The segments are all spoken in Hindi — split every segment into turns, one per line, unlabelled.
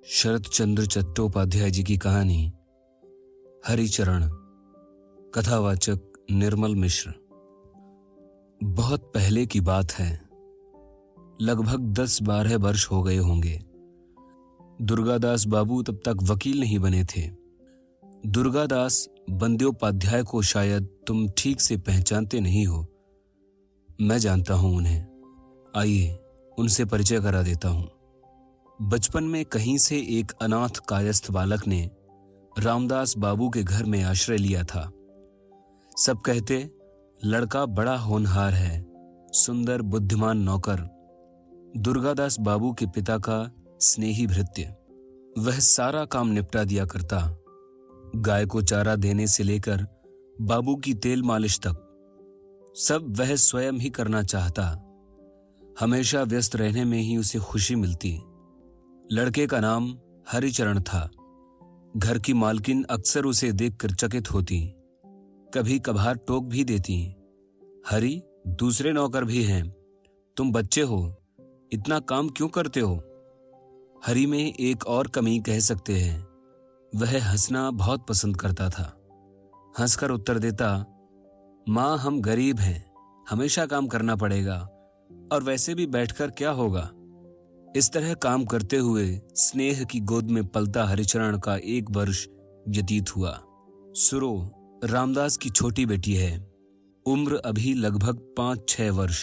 शरत चंद्र चट्टोपाध्याय जी की कहानी हरिचरण। कथावाचक निर्मल मिश्र। बहुत पहले की बात है, लगभग 10-12 वर्ष हो गए होंगे। दुर्गादास बाबू तब तक वकील नहीं बने थे। दुर्गादास बंद्योपाध्याय को शायद तुम ठीक से पहचानते नहीं हो। मैं जानता हूं उन्हें। आइए उनसे परिचय करा देता हूं। बचपन में कहीं से एक अनाथ कायस्थ बालक ने रामदास बाबू के घर में आश्रय लिया था। सब कहते लड़का बड़ा होनहार है, सुंदर बुद्धिमान नौकर। दुर्गादास बाबू के पिता का स्नेही भृत्य। वह सारा काम निपटा दिया करता। गाय को चारा देने से लेकर बाबू की तेल मालिश तक सब वह स्वयं ही करना चाहता। हमेशा व्यस्त रहने में ही उसे खुशी मिलती। लड़के का नाम हरिचरण था। घर की मालकिन अक्सर उसे देखकर चकित होती, कभी कभार टोक भी देती। हरि, दूसरे नौकर भी हैं, तुम बच्चे हो, इतना काम क्यों करते हो? हरि में एक और कमी कह सकते हैं, वह हंसना बहुत पसंद करता था। हंसकर उत्तर देता, माँ हम गरीब हैं, हमेशा काम करना पड़ेगा और वैसे भी बैठकर क्या होगा। इस तरह काम करते हुए स्नेह की गोद में पलता हरिचरण का 1 वर्ष व्यतीत हुआ। सुरो रामदास की छोटी बेटी है। उम्र अभी लगभग 5-6 वर्ष।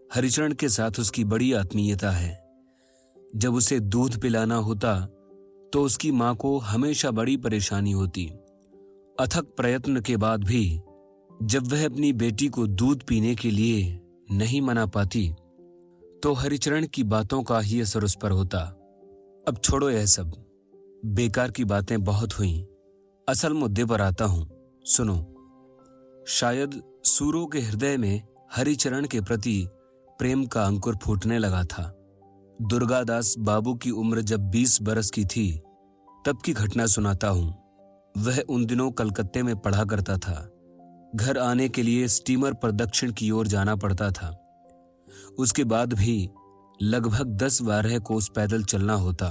हरिचरण के साथ उसकी बड़ी आत्मीयता है। जब उसे दूध पिलाना होता तो उसकी मां को हमेशा बड़ी परेशानी होती। अथक प्रयत्न के बाद भी जब वह अपनी बेटी को दूध पीने के लिए नहीं मना पाती तो हरिचरण की बातों का ही असर उस पर होता। अब छोड़ो यह सब, बेकार की बातें बहुत हुई। असल मुद्दे पर आता हूं, सुनो। शायद सूरों के हृदय में हरिचरण के प्रति प्रेम का अंकुर फूटने लगा था। दुर्गादास बाबू की उम्र जब 20 बरस की थी तब की घटना सुनाता हूं। वह उन दिनों कलकत्ते में पढ़ा करता था। घर आने के लिए स्टीमर पर दक्षिण की ओर जाना पड़ता था। उसके बाद भी लगभग 10-12 कोस पैदल चलना होता।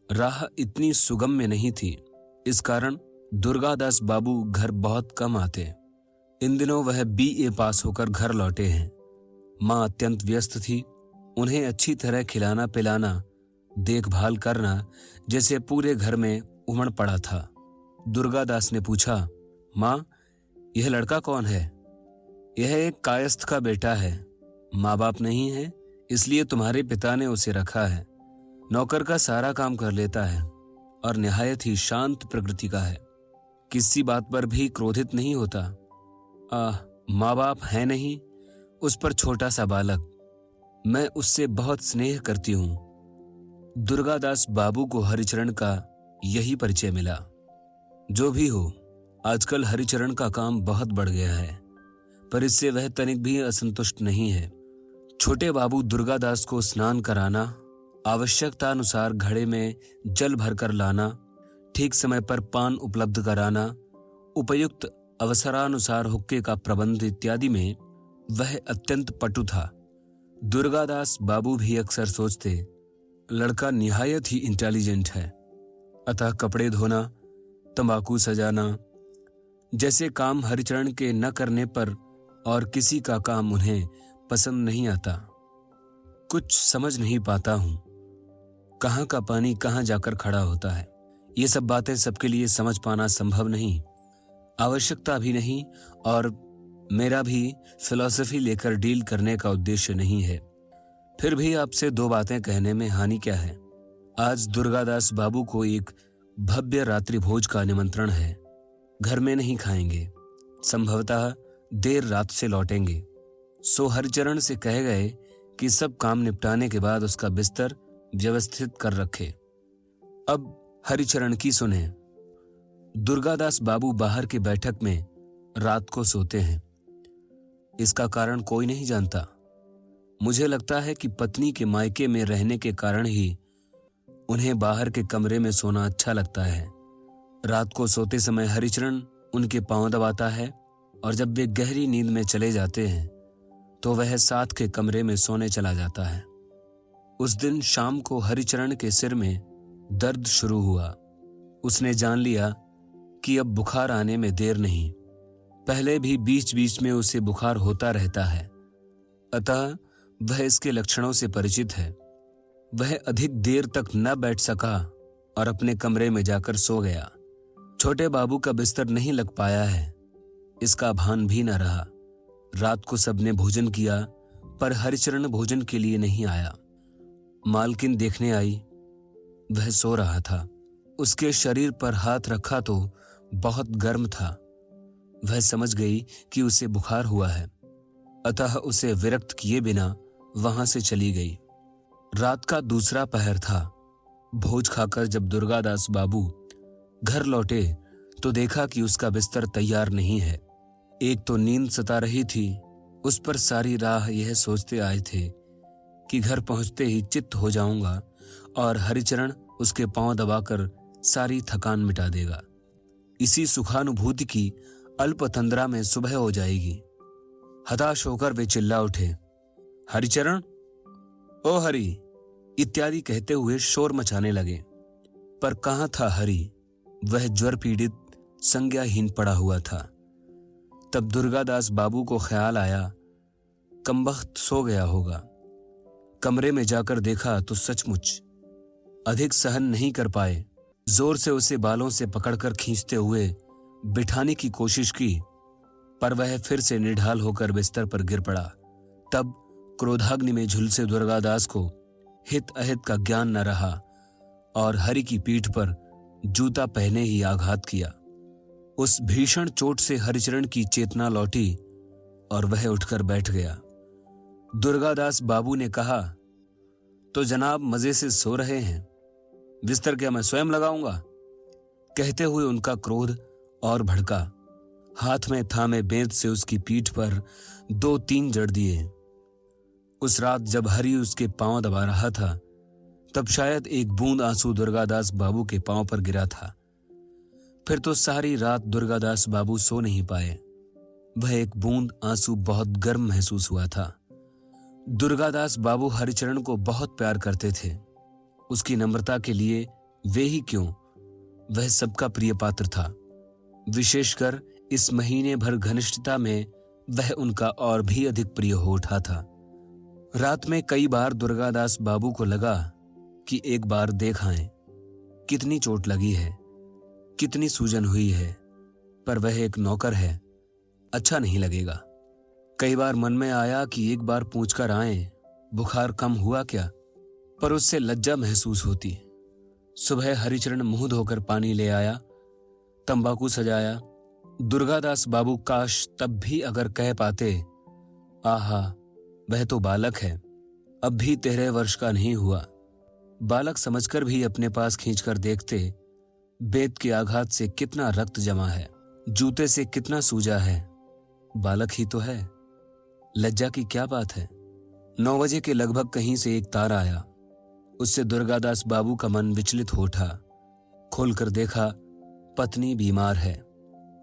राह इतनी सुगम्य नहीं थी, इस कारण दुर्गादास बाबू घर बहुत कम आते। इन दिनों वह BA पास होकर घर लौटे हैं। माँ अत्यंत व्यस्त थी। उन्हें अच्छी तरह खिलाना पिलाना, देखभाल करना जैसे पूरे घर में उमड़ पड़ा था। दुर्गादास ने पूछा, माँ यह लड़का कौन है? यह एक कायस्थ का बेटा है। माँ बाप नहीं है, इसलिए तुम्हारे पिता ने उसे रखा है। नौकर का सारा काम कर लेता है और निहायत ही शांत प्रकृति का है। किसी बात पर भी क्रोधित नहीं होता। माँ बाप है नहीं, उस पर छोटा सा बालक। मैं उससे बहुत स्नेह करती हूँ। दुर्गादास बाबू को हरिचरण का यही परिचय मिला। जो भी हो, आजकल हरिचरण का काम बहुत बढ़ गया है, पर इससे वह तनिक भी असंतुष्ट नहीं है। छोटे बाबू दुर्गादास को स्नान कराना, आवश्यकता अनुसार घड़े में जल भरकर लाना, ठीक समय पर पान उपलब्ध कराना, उपयुक्त अवसरानुसार हुक्के का प्रबंध इत्यादि में वह अत्यंत पटु था। दुर्गादास बाबू भी अक्सर सोचते, लड़का निहायत ही इंटेलिजेंट है। अतः कपड़े धोना, तंबाकू सजाना जैसे काम हरिचरण के न करने पर और किसी का काम उन्हें पसंद नहीं आता। कुछ समझ नहीं पाता हूं, कहां का पानी कहां जाकर खड़ा होता है। ये सब बातें सबके लिए समझ पाना संभव नहीं, आवश्यकता भी नहीं, और मेरा भी फिलॉसफी लेकर डील करने का उद्देश्य नहीं है। फिर भी आपसे 2 बातें कहने में हानि क्या है। आज दुर्गादास बाबू को एक भव्य रात्रि भोज का निमंत्रण है। घर में नहीं खाएंगे, संभवतः देर रात से लौटेंगे। सो हरिचरण से कह गए कि सब काम निपटाने के बाद उसका बिस्तर व्यवस्थित कर रखे। अब हरिचरण की सुने। दुर्गादास बाबू बाहर की बैठक में रात को सोते हैं। इसका कारण कोई नहीं जानता। मुझे लगता है कि पत्नी के मायके में रहने के कारण ही उन्हें बाहर के कमरे में सोना अच्छा लगता है। रात को सोते समय हरिचरण उनके पांव दबाता है और जब वे गहरी नींद में चले जाते हैं तो वह साथ के कमरे में सोने चला जाता है। उस दिन शाम को हरिचरण के सिर में दर्द शुरू हुआ। उसने जान लिया कि अब बुखार आने में देर नहीं। पहले भी बीच बीच में उसे बुखार होता रहता है, अतः वह इसके लक्षणों से परिचित है। वह अधिक देर तक न बैठ सका और अपने कमरे में जाकर सो गया। छोटे बाबू का बिस्तर नहीं लग पाया है, इसका भान भी न रहा। रात को सबने भोजन किया, पर हरिचरण भोजन के लिए नहीं आया। मालकिन देखने आई, वह सो रहा था। उसके शरीर पर हाथ रखा तो बहुत गर्म था। वह समझ गई कि उसे बुखार हुआ है, अतः उसे विरक्त किए बिना वहां से चली गई। रात का दूसरा पहर था। भोज खाकर जब दुर्गादास बाबू घर लौटे तो देखा कि उसका बिस्तर तैयार नहीं है। एक तो नींद सता रही थी, उस पर सारी राह यह सोचते आए थे कि घर पहुंचते ही चित्त हो जाऊंगा और हरिचरण उसके पांव दबाकर सारी थकान मिटा देगा। इसी सुखानुभूति की अल्पतंद्रा में सुबह हो जाएगी। हताश होकर वे चिल्ला उठे, हरिचरण, ओ हरि इत्यादि कहते हुए शोर मचाने लगे। पर कहाँ था हरि? वह ज्वर पीड़ित संज्ञाहीन पड़ा हुआ था। तब दुर्गादास बाबू को ख्याल आया, कमबख्त सो गया होगा। कमरे में जाकर देखा तो सचमुच अधिक सहन नहीं कर पाए। जोर से उसे बालों से पकड़कर खींचते हुए बिठाने की कोशिश की, पर वह फिर से निढाल होकर बिस्तर पर गिर पड़ा। तब क्रोधाग्नि में झुलसे दुर्गादास को हित अहित का ज्ञान न रहा और हरि की पीठ पर जूता पहने ही आघात किया। उस भीषण चोट से हरिचरण की चेतना लौटी और वह उठकर बैठ गया। दुर्गादास बाबू ने कहा, तो जनाब मजे से सो रहे हैं, बिस्तर क्या मैं स्वयं लगाऊंगा? कहते हुए उनका क्रोध और भड़का। हाथ में थामे बेंत से उसकी पीठ पर 2-3 जड़ दिए। उस रात जब हरि उसके पांव दबा रहा था, तब शायद एक बूंद आंसू दुर्गादास बाबू के पांव पर गिरा था। फिर तो सारी रात दुर्गादास बाबू सो नहीं पाए। वह एक बूंद आंसू बहुत गर्म महसूस हुआ था। दुर्गादास बाबू हरिचरण को बहुत प्यार करते थे। उसकी नम्रता के लिए वे ही क्यों, वह सबका प्रिय पात्र था। विशेषकर इस महीने भर घनिष्ठता में वह उनका और भी अधिक प्रिय हो उठा था। रात में कई बार दुर्गादास बाबू को लगा कि एक बार देख आएं, कितनी चोट लगी है, कितनी सूजन हुई है, पर वह एक नौकर है, अच्छा नहीं लगेगा। कई बार मन में आया कि एक बार पूछकर आएं, बुखार कम हुआ क्या, पर उससे लज्जा महसूस होती। सुबह हरिचरण मुंह धोकर पानी ले आया, तंबाकू सजाया। दुर्गादास बाबू काश तब भी अगर कह पाते, आहा वह तो बालक है, अब भी 13 वर्ष का नहीं हुआ। बालक समझकर भी अपने पास खींचकर देखते, बेत के आघात से कितना रक्त जमा है, जूते से कितना सूजा है, बालक ही तो है, लज्जा की क्या बात है। 9 बजे के लगभग कहीं से एक तार आया। उससे दुर्गादास बाबू का मन विचलित हो उठा। खोलकर देखा, पत्नी बीमार है।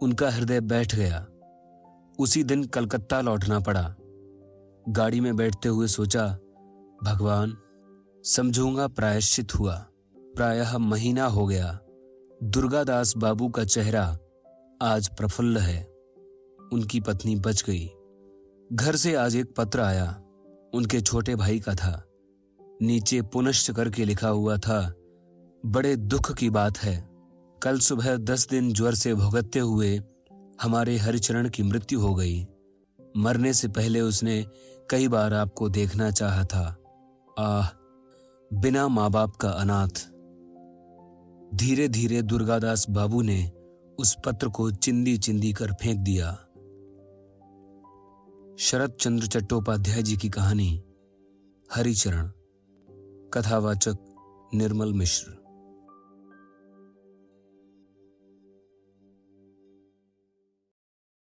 उनका हृदय बैठ गया। उसी दिन कलकत्ता लौटना पड़ा। गाड़ी में बैठते हुए सोचा, भगवान समझूंगा प्रायश्चित हुआ। प्रायः महीना हो गया। दुर्गादास बाबू का चेहरा आज प्रफुल्ल है। उनकी पत्नी बच गई। घर से आज एक पत्र आया, उनके छोटे भाई का था। नीचे पुनश्च करके लिखा हुआ था, बड़े दुख की बात है, कल सुबह 10 दिन ज्वर से भुगतते हुए हमारे हरिचरण की मृत्यु हो गई। मरने से पहले उसने कई बार आपको देखना चाहा था। आह, बिना माँ बाप का अनाथ। धीरे धीरे दुर्गादास बाबू ने उस पत्र को चिंदी चिंदी कर फेंक दिया। शरत चंद्र चट्टोपाध्याय जी की कहानी हरिचरण। कथावाचक निर्मल मिश्र।